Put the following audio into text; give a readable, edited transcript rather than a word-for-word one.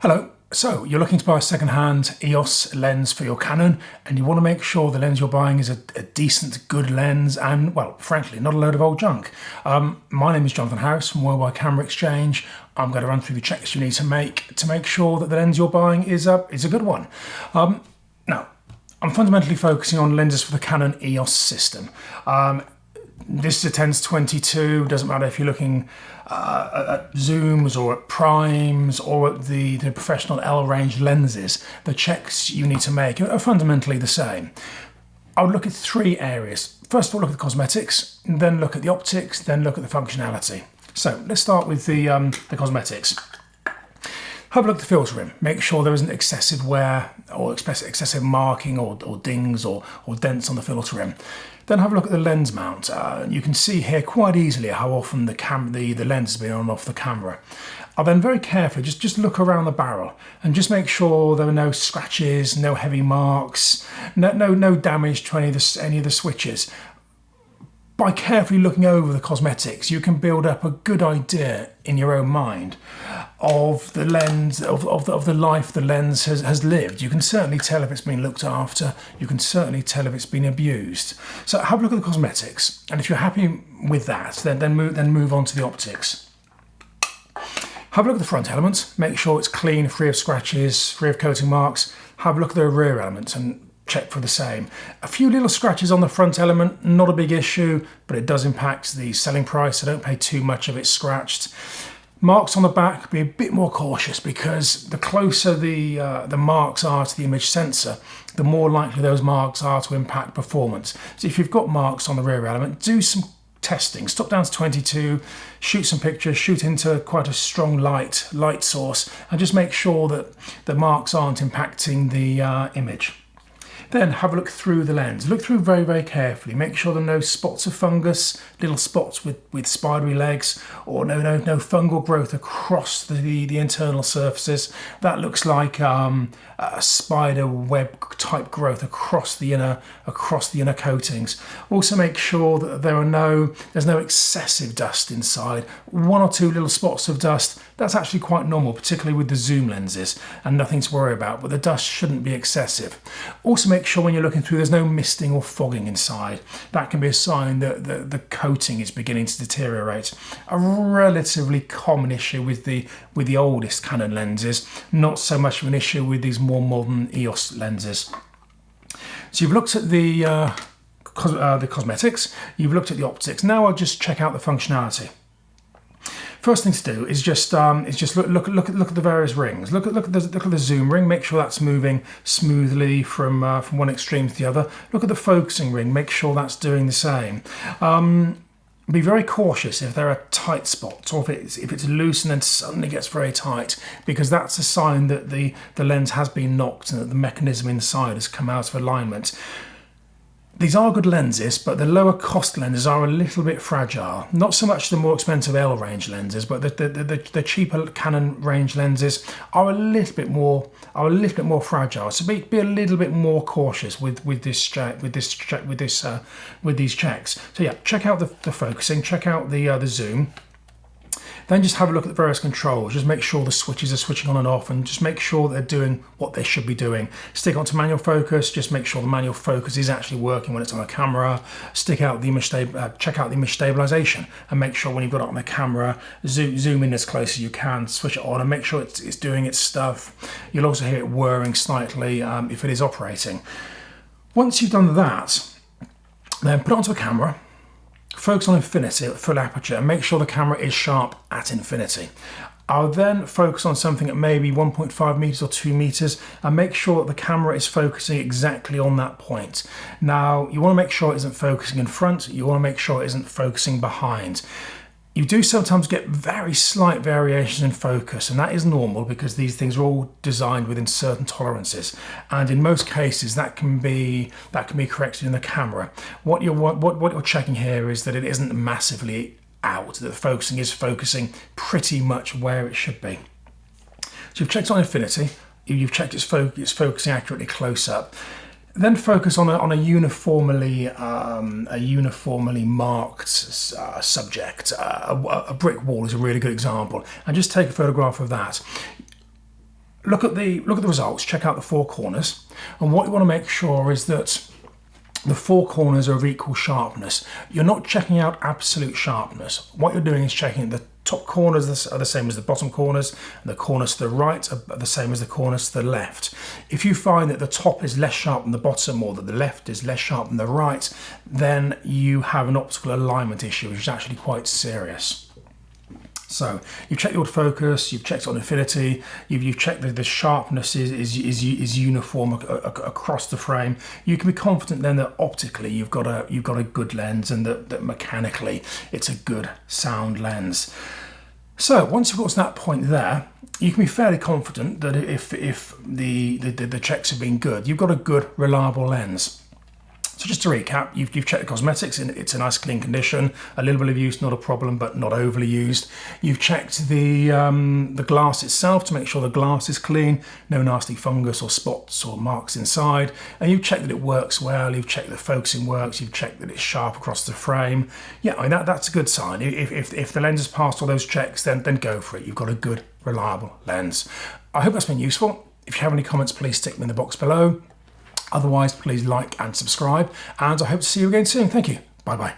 Hello, so you're looking to buy a second-hand EOS lens for your Canon and you want to make sure the lens you're buying is a decent, good lens and, well, frankly, not a load of old junk. My name is Jonathan House from Worldwide Camera Exchange. I'm going to run through the checks you need to make sure that the lens you're buying is a good one. Now, I'm fundamentally focusing on lenses for the Canon EOS system. This is a 10-22, doesn't matter if you're looking at zooms or at primes or at the professional L-range lenses. The checks you need to make are fundamentally the same. I would look at three areas. First of all, look at the cosmetics, then look at the optics, then look at the functionality. So let's start with the cosmetics. Have a look at the filter rim. Make sure there isn't excessive wear or excessive marking or dings or dents on the filter rim. Then have a look at the lens mount. You can see here quite easily how often the lens has been on and off the camera. I'll then very carefully just look around the barrel and just make sure there are no scratches, no heavy marks, no damage to any of the switches. By carefully looking over the cosmetics, you can build up a good idea in your own mind of the lens, of the life the lens has lived. You can certainly tell if it's been looked after. You can certainly tell if it's been abused. So have a look at the cosmetics, and if you're happy with that, then move on to the optics. Have a look at the front elements. Make sure it's clean, free of scratches, free of coating marks. Have a look at the rear elements and check for the same. A few little scratches on the front element, not a big issue, but it does impact the selling price, so don't pay too much of it scratched. Marks on the back, be a bit more cautious because the closer the marks are to the image sensor, the more likely those marks are to impact performance. So if you've got marks on the rear element, do some testing. Stop down to 22, shoot some pictures, shoot into quite a strong light source, and just make sure that the marks aren't impacting the image. Then have a look through the lens. Look through very, very carefully. Make sure there are no spots of fungus, little spots with spidery legs, or no fungal growth across the internal surfaces. That looks like a spider web type growth across the inner coatings. Also make sure that there's no excessive dust inside. One or two little spots of dust, that's actually quite normal, particularly with the zoom lenses, and nothing to worry about, but the dust shouldn't be excessive. Also make sure when you're looking through there's no misting or fogging inside. That can be a sign that the coating is beginning to deteriorate. A relatively common issue with the oldest Canon lenses, not so much of an issue with these more modern EOS lenses. So you've looked at the cosmetics, you've looked at the optics. Now I'll just check out the functionality. First thing to do is just look at the various rings. Look at the zoom ring. Make sure that's moving smoothly from one extreme to the other. Look at the focusing ring. Make sure that's doing the same. Be very cautious if there are tight spots, or if it's loose and then suddenly gets very tight, because that's a sign that the lens has been knocked and that the mechanism inside has come out of alignment. These are good lenses, but the lower cost lenses are a little bit fragile. Not so much the more expensive L range lenses, but the cheaper Canon range lenses are a little bit more fragile. So be a little bit more cautious with these checks. So yeah, check out the focusing, check out the zoom. Then just have a look at the various controls. Just make sure the switches are switching on and off, and just make sure they're doing what they should be doing. Stick onto manual focus. Just make sure the manual focus is actually working when it's on a camera. Check out the image stabilization, and make sure when you've got it on the camera, zoom in as close as you can, switch it on, and make sure it's doing its stuff. You'll also hear it whirring slightly if it is operating. Once you've done that, then put it onto a camera. Focus on infinity at full aperture and make sure the camera is sharp at infinity. I'll then focus on something at maybe 1.5 meters or 2 meters and make sure that the camera is focusing exactly on that point. Now, you want to make sure it isn't focusing in front, you want to make sure it isn't focusing behind. You do sometimes get very slight variations in focus, and that is normal because these things are all designed within certain tolerances, and in most cases that can be corrected in the camera. What you're checking here is that it isn't massively out, that the focusing is focusing pretty much where it should be. So you've checked on infinity, you've checked it's focusing accurately close up. Then focus on a uniformly marked subject. A brick wall is a really good example, and just take a photograph of that. look at the results, check out the four corners, and what you want to make sure is that the four corners are of equal sharpness. You're not checking out absolute sharpness. What you're doing is checking the top corners are the same as the bottom corners, and the corners to the right are the same as the corners to the left. If you find that the top is less sharp than the bottom, or that the left is less sharp than the right, then you have an optical alignment issue, which is actually quite serious. So you've checked the autofocus, you've checked on infinity, you've checked that the sharpness is uniform across the frame. You can be confident then that optically you've got a good lens, and that mechanically it's a good sound lens. So once you've got to that point there, you can be fairly confident that if the checks have been good, you've got a good, reliable lens. So just to recap, you've checked the cosmetics, and it's a nice clean condition. A little bit of use, not a problem, but not overly used. You've checked the glass itself to make sure the glass is clean, no nasty fungus or spots or marks inside. And you've checked that it works well. You've checked that focusing works. You've checked that it's sharp across the frame. Yeah, I mean that's a good sign. If the lens has passed all those checks, then go for it. You've got a good, reliable lens. I hope that's been useful. If you have any comments, please stick them in the box below. Otherwise, please like and subscribe, and I hope to see you again soon. Thank you. Bye-bye.